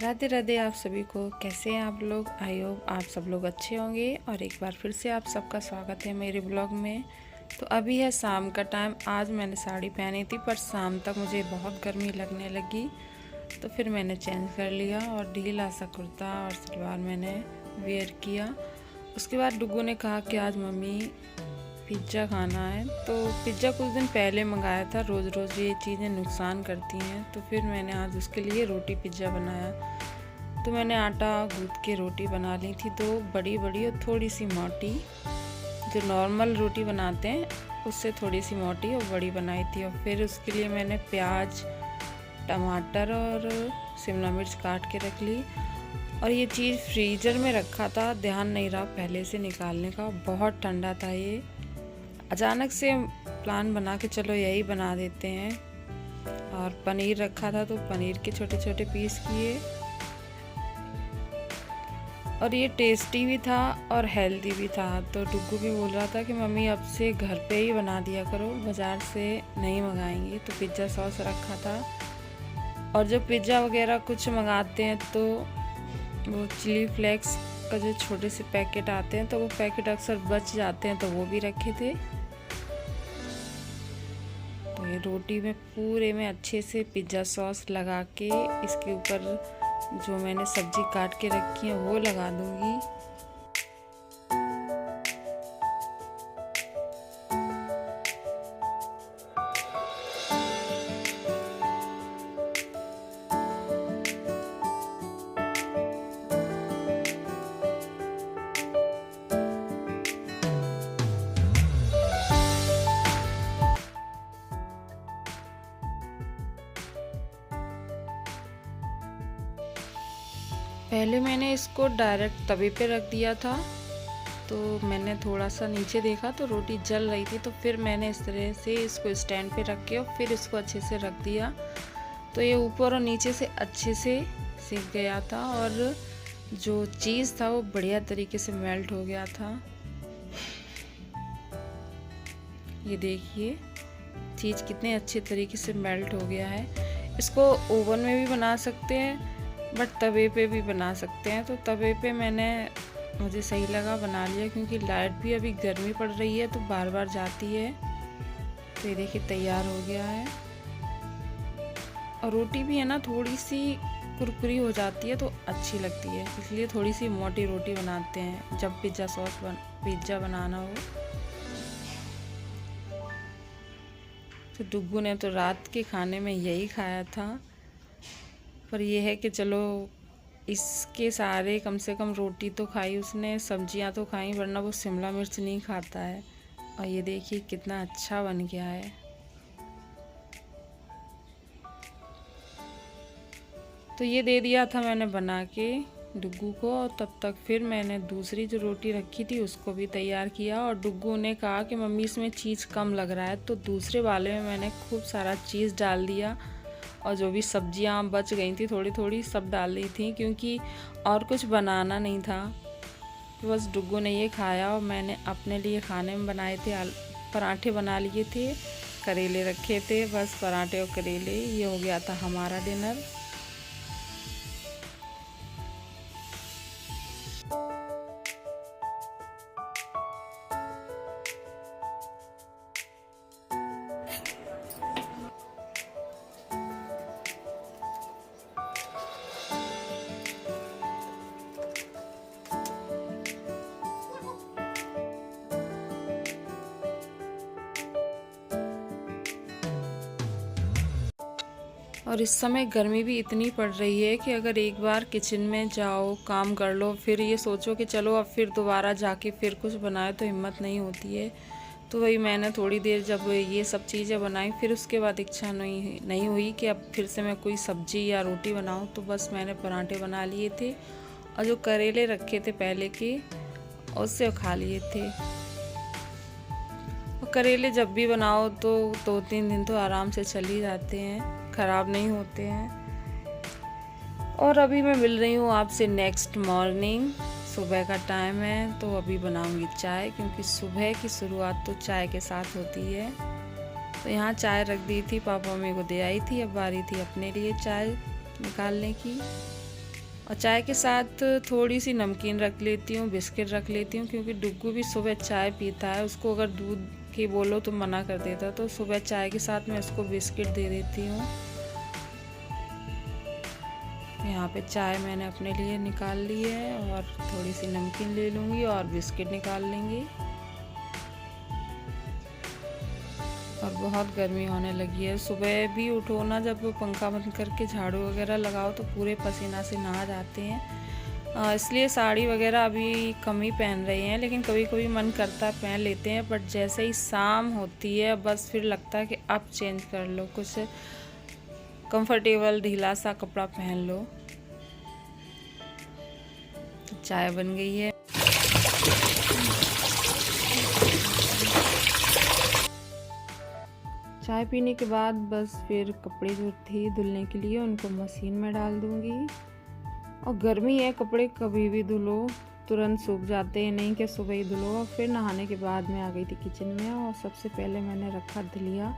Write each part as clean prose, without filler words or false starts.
राधे राधे आप सभी को। कैसे हैं आप लोग? आई होप आप सब लोग अच्छे होंगे और एक बार फिर से आप सबका स्वागत है मेरे ब्लॉग में। तो अभी है शाम का टाइम। आज मैंने साड़ी पहनी थी पर शाम तक मुझे बहुत गर्मी लगने लगी, तो फिर मैंने चेंज कर लिया और ढीला सा कुर्ता और सलवार मैंने वेयर किया। उसके बाद डुग्गू ने कहा कि आज मम्मी पिज़्ज़ा खाना है, तो पिज़्ज़ा कुछ दिन पहले मंगाया था। रोज़ रोज़ ये चीज़ें नुकसान करती हैं, तो फिर मैंने आज उसके लिए रोटी पिज़्ज़ा बनाया। तो मैंने आटा गूँथ के रोटी बना ली थी, दो बड़ी बड़ी और थोड़ी सी मोटी। जो नॉर्मल रोटी बनाते हैं उससे थोड़ी सी मोटी और बड़ी बनाई थी। और फिर उसके लिए मैंने प्याज, टमाटर और शिमला मिर्च काट के रख ली। और ये चीज़ फ्रीज़र में रखा था, ध्यान नहीं रहा पहले से निकालने का। बहुत ठंडा था ये। अचानक से प्लान बना के चलो यही बना देते हैं। और पनीर रखा था तो पनीर के छोटे छोटे पीस किए। और ये टेस्टी भी था और हेल्दी भी था। तो डुग्गू भी बोल रहा था कि मम्मी अब से घर पे ही बना दिया करो, बाज़ार से नहीं मंगाएंगे। तो पिज़्ज़ा सॉस रखा था। और जो पिज़्ज़ा वगैरह कुछ मंगाते हैं तो वो चिली फ्लेक्स का जो छोटे से पैकेट आते हैं, तो वो पैकेट अक्सर बच जाते हैं, तो वो भी रखे थे। तो ये रोटी में पूरे में अच्छे से पिज़्ज़ा सॉस लगा के इसके ऊपर जो मैंने सब्ज़ी काट के रखी है वो लगा दूँगी। पहले मैंने इसको डायरेक्ट तवे पे रख दिया था, तो मैंने थोड़ा सा नीचे देखा तो रोटी जल रही थी। तो फिर मैंने इस तरह से इसको स्टैंड पे रख के और फिर इसको अच्छे से रख दिया। तो ये ऊपर और नीचे से अच्छे से सिक गया था और जो चीज़ था वो बढ़िया तरीके से मेल्ट हो गया था। ये देखिए चीज़ कितने अच्छे तरीके से मेल्ट हो गया है। इसको ओवन में भी बना सकते हैं बट तवे पे भी बना सकते हैं। तो तवे पे मुझे सही लगा, बना लिया, क्योंकि लाइट भी अभी गर्मी पड़ रही है तो बार बार जाती है। तो ये देखिए तैयार हो गया है। और रोटी भी है ना थोड़ी सी कुरकुरी हो जाती है तो अच्छी लगती है, इसलिए थोड़ी सी मोटी रोटी बनाते हैं जब पिज़्ज़ा बनाना हो। तो डुग्गू ने तो रात के खाने में यही खाया था। पर यह है कि चलो इसके सारे कम से कम रोटी तो खाई उसने, सब्जियां तो खाई, वरना वो शिमला मिर्च नहीं खाता है। और ये देखिए कितना अच्छा बन गया है। तो ये दे दिया था मैंने बना के डुग्गू को। और तब तक फिर मैंने दूसरी जो रोटी रखी थी उसको भी तैयार किया। और डुग्गू ने कहा कि मम्मी इसमें चीज़ कम लग रहा है, तो दूसरे वाले में मैंने खूब सारा चीज़ डाल दिया। और जो भी सब्जियां बच गई थी थोड़ी थोड़ी सब डाल दी थी, क्योंकि और कुछ बनाना नहीं था। तो बस डुग्गू ने ये खाया। और मैंने अपने लिए खाने में बनाए थे पराठे बना लिए थे, करेले रखे थे, बस पराठे और करेले, ये हो गया था हमारा डिनर। और इस समय गर्मी भी इतनी पड़ रही है कि अगर एक बार किचन में जाओ, काम कर लो, फिर ये सोचो कि चलो अब फिर दोबारा जाके फिर कुछ बनाए, तो हिम्मत नहीं होती है। तो वही मैंने थोड़ी देर जब ये सब चीज़ें बनाई, फिर उसके बाद इच्छा नहीं हुई कि अब फिर से मैं कोई सब्ज़ी या रोटी बनाऊँ। तो बस मैंने पराठे बना लिए थे और जो करेले रखे थे पहले के उससे खा लिए थे। और करेले जब भी बनाओ तो 2-3 दिन तो आराम से चल ही जाते हैं, ख़राब नहीं होते हैं। और अभी मैं मिल रही हूँ आपसे नेक्स्ट मॉर्निंग, सुबह का टाइम है। तो अभी बनाऊंगी चाय, क्योंकि सुबह की शुरुआत तो चाय के साथ होती है। तो यहाँ चाय रख दी थी, पापा मम्मी को दे आई थी। अब बारी थी अपने लिए चाय निकालने की। और चाय के साथ थोड़ी सी नमकीन रख लेती हूँ, बिस्किट रख लेती हूँ, क्योंकि डुग्गू भी सुबह चाय पीता है। उसको अगर दूध की बोलो तो मना कर देता, तो सुबह चाय के साथ मैं उसको बिस्किट दे देती हूँ। यहाँ पे चाय मैंने अपने लिए निकाल ली है और थोड़ी सी नमकीन ले लूँगी और बिस्किट निकाल लेंगी। और बहुत गर्मी होने लगी है। सुबह भी उठो ना, जब पंखा बंद करके झाड़ू वगैरह लगाओ तो पूरे पसीना से नहा जाते हैं। इसलिए साड़ी वगैरह अभी कम ही पहन रही हैं, लेकिन कभी कभी मन करता है पहन लेते हैं। बट जैसे ही शाम होती है बस फिर लगता है कि अब चेंज कर लो, कुछ कंफर्टेबल ढीला सा कपड़ा पहन लो। तो चाय बन गई है। चाय पीने के बाद बस फिर कपड़े जो थे धुलने के लिए उनको मशीन में डाल दूंगी। और गर्मी है, कपड़े कभी भी धुलो तुरंत सूख जाते हैं, नहीं कि सुबह ही धुलो। और फिर नहाने के बाद मैं आ गई थी किचन में और सबसे पहले मैंने रखा दलिया,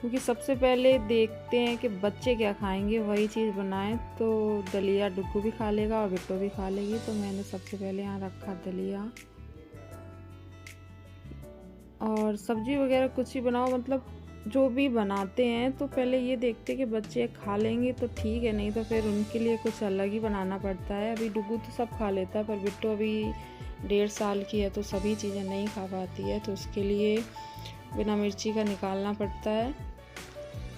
क्योंकि सबसे पहले देखते हैं कि बच्चे क्या खाएंगे, वही चीज़ बनाएं। तो दलिया डुग्गू भी खा लेगा और बिट्टो भी खा लेगी, तो मैंने सबसे पहले यहाँ रखा दलिया। और सब्जी वगैरह कुछ ही बनाओ, मतलब जो भी बनाते हैं तो पहले ये देखते कि बच्चे खा लेंगे तो ठीक है, नहीं तो फिर उनके लिए कुछ अलग ही बनाना पड़ता है। अभी डुग्गू तो सब खा लेता है, पर बिट्टो अभी 1.5 साल की है तो सभी चीज़ें नहीं खा पाती है, तो उसके लिए बिना मिर्ची का निकालना पड़ता है।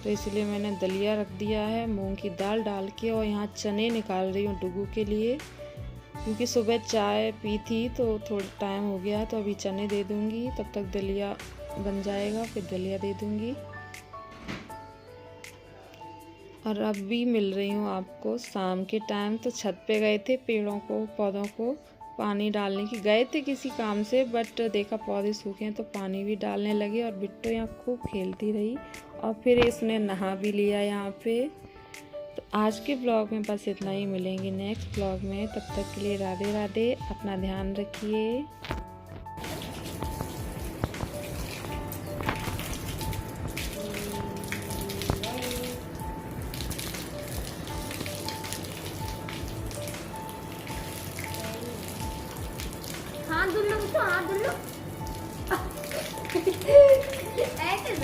तो इसलिए मैंने दलिया रख दिया है मूंग की दाल डाल के। और यहाँ चने निकाल रही हूँ डुग्गू के लिए, क्योंकि सुबह चाय पी थी तो थोड़ा टाइम हो गया, तो अभी चने दे दूँगी, तब तक दलिया बन जाएगा, फिर दलिया दे दूँगी। और अब भी मिल रही हूँ आपको शाम के टाइम। तो छत पे गए थे पेड़ों को पौधों को पानी डालने की, गए थे किसी काम से, बट देखा पौधे सूखे हैं तो पानी भी डालने लगे। और बिट्टो यहाँ खूब खेलती रही और फिर इसने नहा भी लिया यहाँ पे। तो आज के ब्लॉग में बस इतना ही, मिलेंगे नेक्स्ट ब्लॉग में। तब तक के लिए राधे राधे, अपना ध्यान रखिए। हाथ धुल लो, तो हाथ धुल लो। ऐसे